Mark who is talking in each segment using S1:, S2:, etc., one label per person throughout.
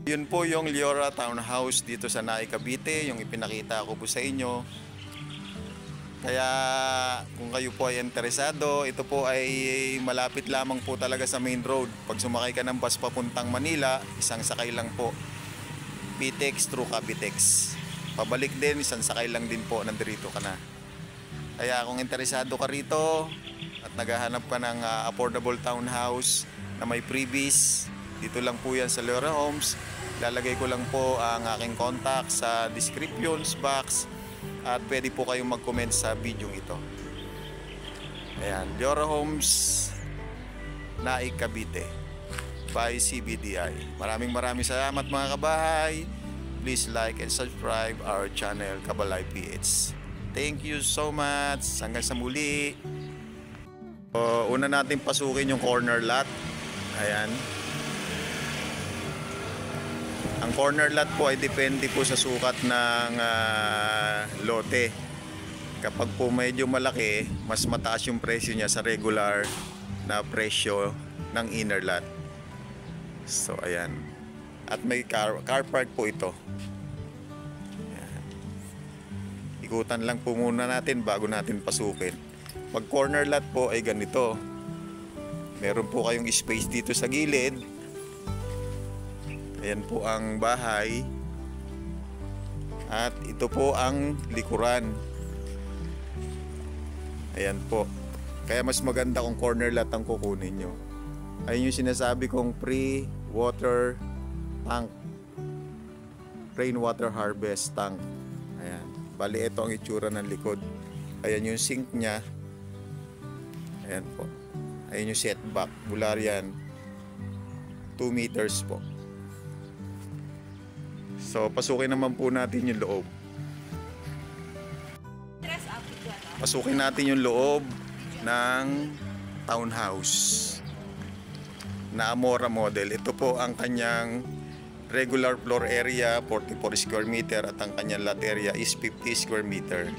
S1: Yun po yung Leora Townhouse dito sa Naik, Cavite, yung ipinakita ko po sa inyo. Kaya kung kayo po ay interesado, ito po ay malapit lamang po talaga sa main road. Pag sumakay ka ng bus papuntang Manila, isang sakay lang po, PTEX through Cavitex. Pabalik din, isang sakay lang din po, nandirito ka na. Kaya kung interesado ka rito at naghahanap ka ng affordable townhouse na may freebies, dito lang po yan sa Leora Homes. Lalagay ko lang po ang aking contact sa descriptions box at pwede po kayong mag-comment sa video ito. Ayan, Leora Homes, Naik, Cavite by CBDI. Maraming salamat mga kabahay. Please like and subscribe our channel Kabalay PH. Thank you so much. Hanggang sa muli. Una natin pasukin yung corner lot. Ayan. Ang corner lot po ay depende po sa sukat ng lote. Kapag po medyo malaki, mas mataas yung presyo niya sa regular na presyo ng inner lot. So ayan. At may car park po ito. Ayan. Ikutan lang po muna natin bago natin pasukin. Pag corner lot po ay ganito. Meron po kayong space dito sa gilid. Ayan po ang bahay. At ito po ang likuran. Ayan po. Kaya mas maganda kung corner lot ang kukunin nyo. Ayun yung sinasabi kong pre-water tank. Rainwater harvest tank. Ayan. Bali ito ang itsura ng likod. Ayan yung sink nya. Ayan po. Ayan yung setback. Mula yan 2 meters po. So, pasukin naman po natin yung loob. Pasukin natin yung loob ng townhouse na Amora model. Ito po ang kanyang regular floor area, 44 square meter, at ang kanyang lot area is 50 square meter.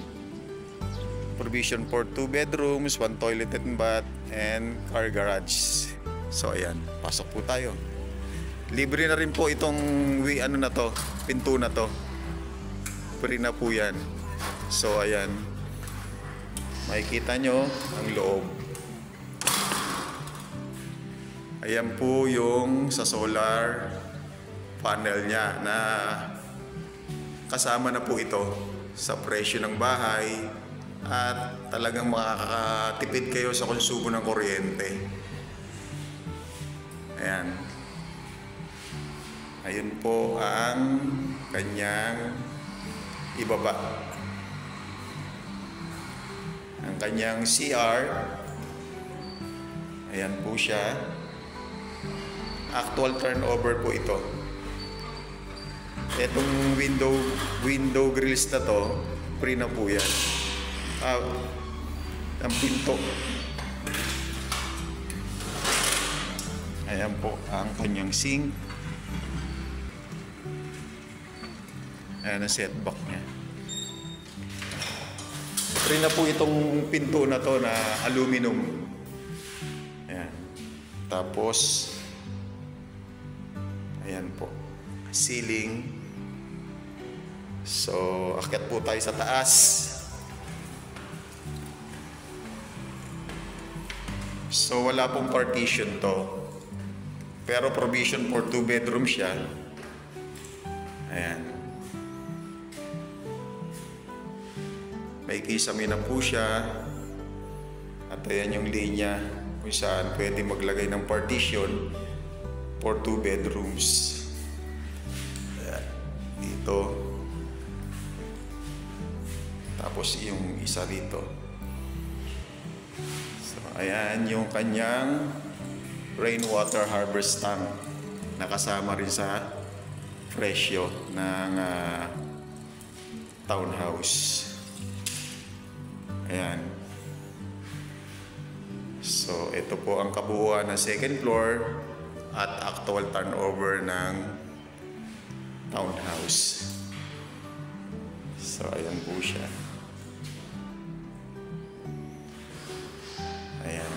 S1: Provision for 2 bedrooms, 1 toilet and bath, and car garage. So, ayan. Pasok po tayo. Libre na rin po itong pinto na to. Free na po yan. So ayan. Makikita nyo ang loob. Ayan po yung sa solar panel nya na kasama na po ito sa presyo ng bahay at talagang makakatipid kayo sa konsumo ng kuryente. Ayan. Ayun po ang kanyang ibaba. Ang kanyang CR. Ayan po siya. Actual turnover po ito. Itong window grills na to, free na po yan. Ang pinto. Ayan po ang kanyang sink. Ayan ang setback niya. Free na po itong pinto na to na aluminum. Ayan. Tapos, ayan po. Ceiling. So, akyat po tayo sa taas. So, wala pong partition to. Pero provision for 2 bedroom siya. Ayan. May kisame na po siya. At ayan yung linya kung saan pwede maglagay ng partition for 2 bedrooms. Dito. Tapos yung isa dito. So, ayan yung kanyang rainwater harvest tank. Nakasama rin sa presyo ng townhouse. Ayan. So, ito po ang kabuuan ng second floor at actual turnover ng townhouse. So, ayan po siya. Ayan.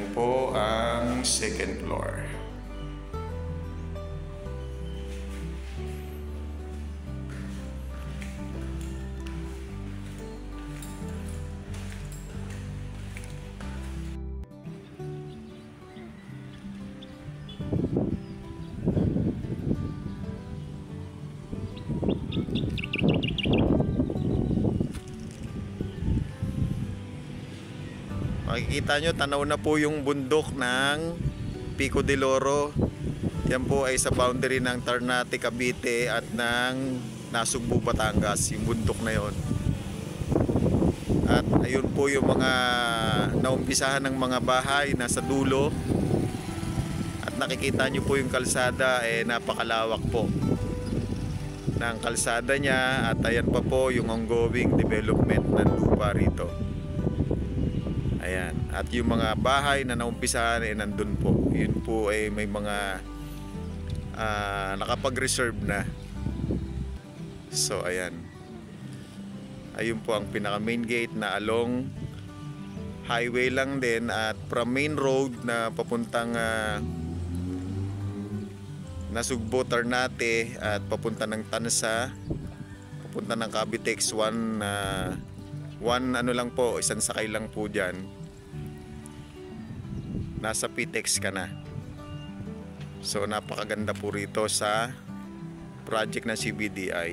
S1: Yan po ang second floor. Makikita nyo, tanaw na po yung bundok ng Pico de Oro. Yan po ay sa boundary ng Ternate, Cavite at ng Nasugbu, Batangas, yung bundok na yon. At ayun po yung mga naumpisahan ng mga bahay nasa dulo. At nakikita nyo po yung kalsada, napakalawak po ng kalsada niya. At ayan pa po yung ongoing development ng lupa rito. Ayan. At yung mga bahay na naumpisahan nandun po. Yun po ay may mga nakapag-reserve na. So ayan. Ayun po ang pinaka main gate na along highway lang din, at from main road na papuntang Nasugbo, Ternate at papunta ng Tansa, papunta ng Cavitex, one ano lang po, isang sakay lang po dyan. Nasa PTEX ka na. So napakaganda po rito sa project ng CBDI.